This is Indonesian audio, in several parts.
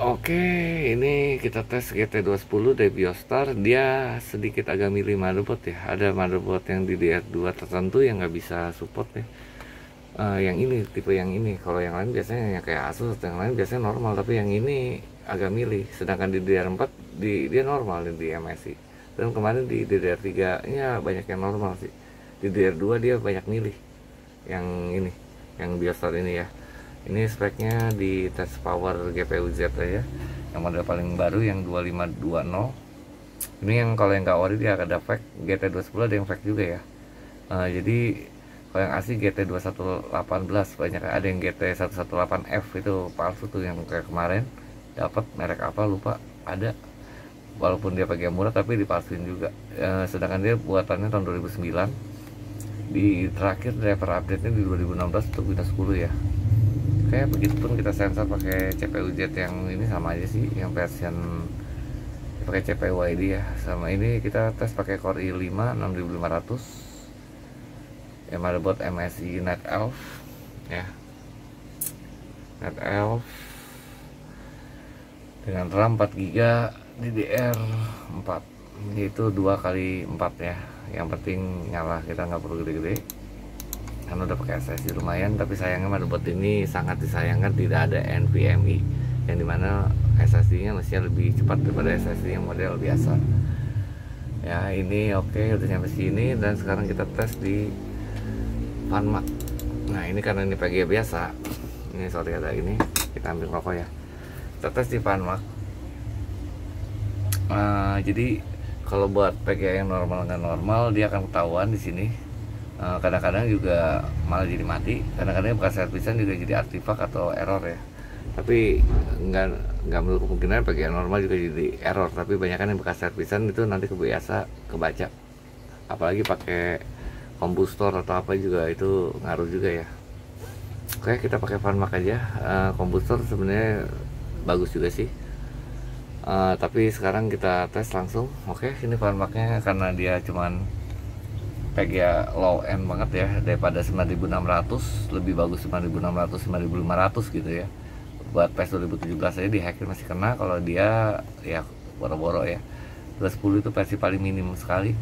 Oke, ini kita tes GT210 dari Biostar. Dia sedikit agak milih motherboard ya. Ada motherboard yang di DR2 tertentu yang nggak bisa support ya. Yang ini, tipe yang ini. Kalau yang lain biasanya yang kayak Asus, yang lain biasanya normal. Tapi yang ini agak milih. Sedangkan di DR4 dia normal di MSI. Dan kemarin di DDR3 nya banyak yang normal sih. Di DR2 dia banyak milih. Yang ini, yang Biostar ini ya. Ini speknya di tes power GPU Z ya, yang model paling baru yang 2520. Ini yang kalau yang nggak ori dia ada fake. GT210 ada yang fake juga ya. Jadi kalau yang asli GT2118 banyak, ada yang GT118F itu palsu tuh, yang kayak kemarin dapat merek apa lupa, ada walaupun dia pakai murah tapi dipalsuin juga. Sedangkan dia buatannya tahun 2009. Di terakhir driver update nya di 2016 untuk Windows 10 ya. Kayak begitupun kita sensor pakai CPU Z yang ini sama aja sih, yang version pakai CPU ID ya. Sama ini kita tes pakai Core i5 6500 ya, motherboard MSI Night Elf ya, Night Elf dengan RAM 4GB DDR4, itu 2x4 ya. Yang penting nyala, kita nggak perlu gede-gede karena udah pakai SSD lumayan. Tapi sayangnya motherboard ini sangat disayangkan tidak ada NVMe, yang dimana SSD nya mestinya lebih cepat daripada SSD yang model biasa ya. Ini oke, udah nyampe sini dan sekarang kita tes di Funmac. Nah ini karena ini PG biasa, ini sorry ada ini, kita ambil rokok ya. Kita tes di Funmac. Jadi kalau buat PG yang normal nggak normal dia akan ketahuan di sini. Kadang-kadang juga malah jadi mati, kadang-kadang bekas servisan juga jadi artifak atau error ya. Tapi nggak menutup kemungkinan bagian normal juga jadi error, tapi banyak kan yang bekas servisan itu nanti kebiasa kebaca, apalagi pakai kompostor atau apa juga itu ngaruh juga ya. Oke, kita pakai Funmac aja. Kompostor sebenarnya bagus juga sih. Tapi sekarang kita tes langsung. Oke, ini Funmacnya karena dia cuman PGA low end banget ya, daripada 9600 lebih bagus 9600 9500 gitu ya. Buat PES 2017 aja di hacker masih kena, kalau dia ya boro-boro ya. 210 itu versi paling minim sekali.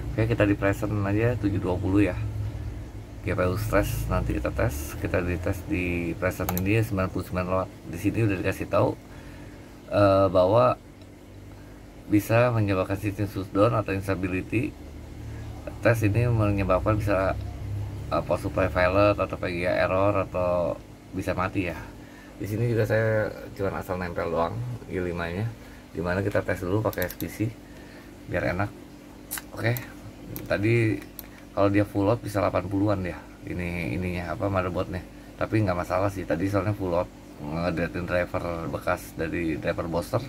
Oke, kita di present aja 720 ya. GPU stress nanti kita tes, kita dites di present ini 99 watt. Di sini udah dikasih tahu bahwa bisa menyebabkan sistem shutdown atau instability. Tes ini menyebabkan bisa power supply failure atau PGA error atau bisa mati ya. Di sini juga saya cuma asal nempel doang i5 nya, dimana kita tes dulu pakai SPC biar enak. Oke, tadi kalau dia full load bisa 80-an ya ininya apa motherboardnya, tapi nggak masalah sih tadi soalnya full load ngedatin driver bekas dari driver booster,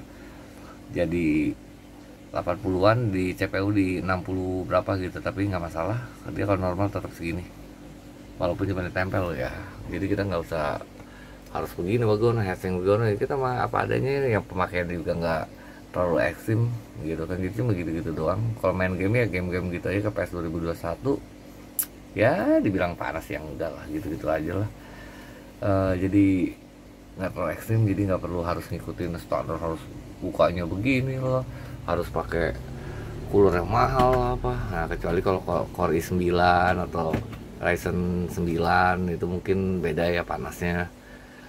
jadi 80-an di CPU di 60 berapa gitu, tapi nggak masalah, dia kalau normal tetap segini walaupun cuma ditempel ya. Jadi kita nggak usah harus begini bagono, heatsink bagono, kita mah apa adanya, yang pemakaian juga nggak terlalu ekstrim gitu kan, gitu cuma gitu-gitu doang. Kalau main game ya game-game gitu aja ke PS 2021 ya, dibilang panas ya enggak lah, gitu-gitu aja lah. Jadi nggak terlalu ekstrim, jadi nggak perlu harus ngikutin standar harus bukanya begini loh, harus pakai cooler yang mahal apa. Nah kecuali kalau Core i9 atau Ryzen 9 itu mungkin beda ya panasnya.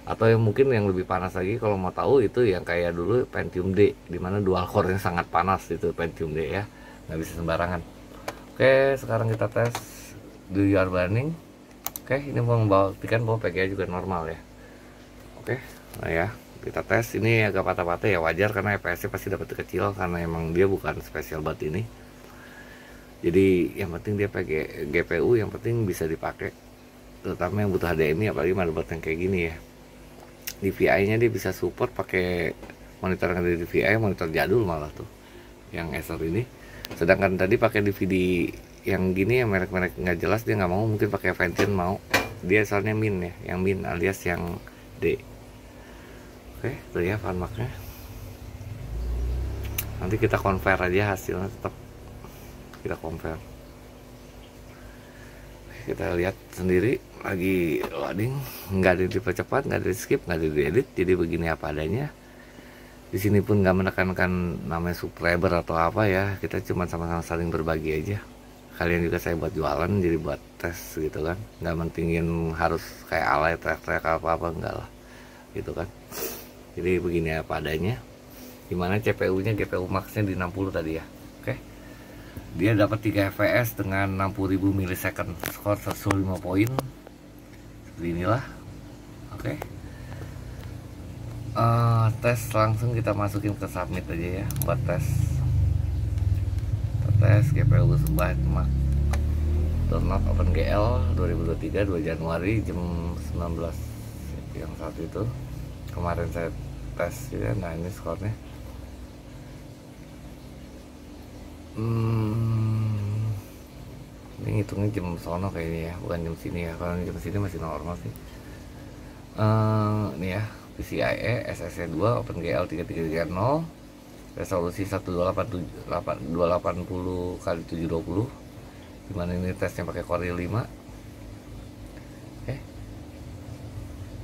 Atau yang mungkin yang lebih panas lagi kalau mau tahu itu yang kayak dulu Pentium D, dimana dual core nya sangat panas itu Pentium D ya, nggak bisa sembarangan. Oke, sekarang kita tes do you are burning. Oke, ini mau membuktikan bahwa PGA juga normal ya. Oke, nah ya kita tes. Ini agak patah-patah ya, wajar karena FPS nya pasti dapat kecil karena emang dia bukan spesial buat ini. Jadi yang penting dia pakai GPU, yang penting bisa dipakai, terutama yang butuh HDMI, apalagi motherboard yang kayak gini ya. DVI nya dia bisa support pakai monitor yang dari DVI, monitor jadul malah tuh yang Acer ini. Sedangkan tadi pakai DVD yang gini yang merek-merek nggak jelas dia nggak mau, mungkin pakai Vention mau, dia soalnya min ya, yang min alias yang D. Oke, tuh ya Funmacnya. Nanti kita compare aja hasilnya, tetap kita compare. Kita lihat sendiri lagi loading, nggak ada dipercepat, nggak ada di skip, nggak ada di edit, jadi begini apa adanya. Di sini pun nggak menekankan namanya subscriber atau apa ya, kita cuma sama-sama saling berbagi aja. Kalian juga saya buat jualan, jadi buat tes gitu kan, nggak mentingin harus kayak alay teriak-teriak apa-apa, enggak lah gitu kan. Jadi begini apa adanya. Dimana CPU nya GPU max nya di 60 tadi ya. Oke, dia dapat 3 fps dengan 60.000 milisecond, skor 105 poin seperti inilah. Oke, tes langsung kita masukin ke submit aja ya buat tes. GPU sebuah download OpenGL 2023 2 Januari jam 19 yang saat itu kemarin saya tes ya. Nah ini skornya ini hitungnya jam sono kayaknya ya, bukan jam sini ya. Kalau jam sini masih normal sih. Ini ya, PCIe SSD 2 OpenGL 3330, resolusi 1280 x 720, dimana ini tesnya pakai Core i5.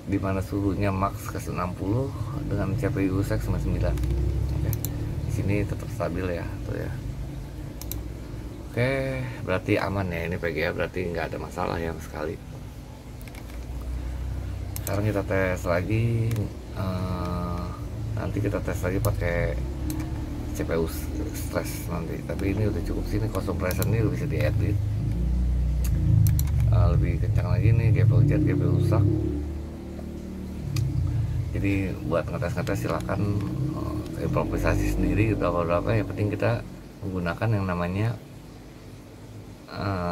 Dimana suhunya max ke 60 dengan CPU USEX 99. Di sini tetap stabil ya tuh ya. Berarti aman ya ini PGA, berarti nggak ada masalah yang sekali. Sekarang kita tes lagi, nanti kita tes lagi pakai CPU stress nanti. Tapi ini udah cukup sini, cost compression ini bisa diedit lebih kencang lagi nih, GPU jet, GPU rusak. Jadi buat ngetes-ngetes silakan improvisasi sendiri gitu apa-apa. Yang penting kita menggunakan yang namanya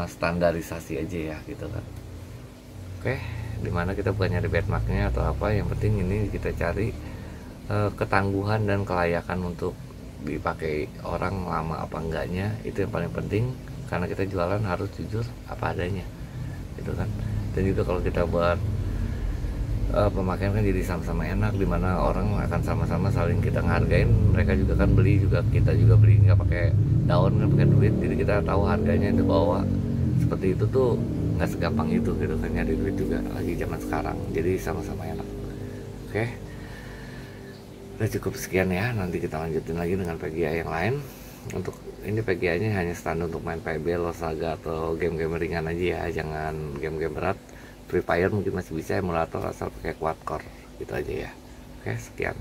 standarisasi aja ya gitu kan. Dimana kita bukan nyari benchmarknya atau apa, yang penting ini kita cari ketangguhan dan kelayakan untuk dipakai orang lama apa enggaknya. Itu yang paling penting, karena kita jualan harus jujur apa adanya gitu kan. Dan juga kalau kita buat pemakaian kan jadi sama-sama enak, dimana orang akan sama-sama saling kita ngehargain. Mereka juga kan beli, juga kita juga beli, nggak pakai daun, nggak pakai duit, jadi kita tahu harganya di bawah. Seperti itu tuh nggak segampang itu gitu kan, nyari duit juga lagi zaman sekarang, jadi sama-sama enak. Udah cukup sekian ya, nanti kita lanjutin lagi dengan PGA yang lain. Untuk ini PGA nya hanya standar untuk main PB, Losaga atau game-game ringan aja ya, jangan game-game berat. Free Fire mungkin masih bisa, emulator asal pakai quad core gitu aja ya. Sekian.